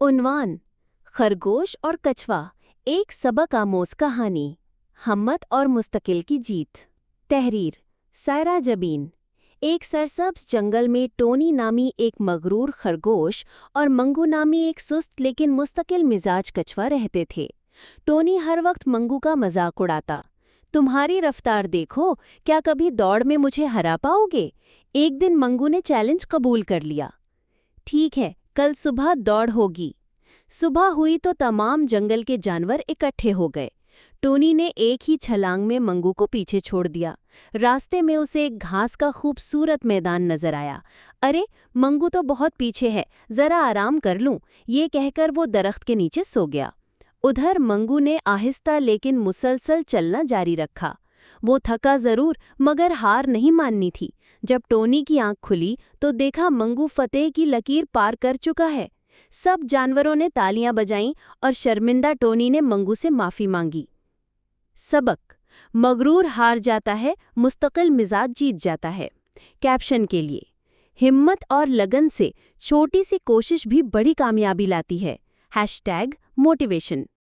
उन्वान: खरगोश और कछुआ, एक सबक आमोज कहानी। हिम्मत और मुस्तकिल की जीत। तहरीर: सायरा जबीन। एक सरसब्ज जंगल में टोनी नामी एक मगरूर खरगोश और मंगू नामी एक सुस्त लेकिन मुस्तकिल मिजाज कछुआ रहते थे। टोनी हर वक्त मंगू का मजाक उड़ाता। तुम्हारी रफ्तार देखो, क्या कभी दौड़ में मुझे हरा पाओगे? एक दिन मंगू ने चैलेंज कबूल कर लिया। ठीक है, कल सुबह दौड़ होगी। सुबह हुई तो तमाम जंगल के जानवर इकट्ठे हो गए। टोनी ने एक ही छलांग में मंगू को पीछे छोड़ दिया। रास्ते में उसे एक घास का खूबसूरत मैदान नजर आया। अरे, मंगू तो बहुत पीछे है, जरा आराम कर लूं, ये कहकर वो दरख्त के नीचे सो गया। उधर मंगू ने आहिस्ता लेकिन मुसलसल चलना जारी रखा। वो थका जरूर, मगर हार नहीं माननी थी। जब टोनी की आंख खुली तो देखा मंगू फतेह की लकीर पार कर चुका है। सब जानवरों ने तालियां बजाईं और शर्मिंदा टोनी ने मंगू से माफी मांगी। सबक: मगरूर हार जाता है, मुस्तकिल मिजाज जीत जाता है। कैप्शन के लिए: हिम्मत और लगन से छोटी सी कोशिश भी बड़ी कामयाबी लाती है। #मोटिवेशन।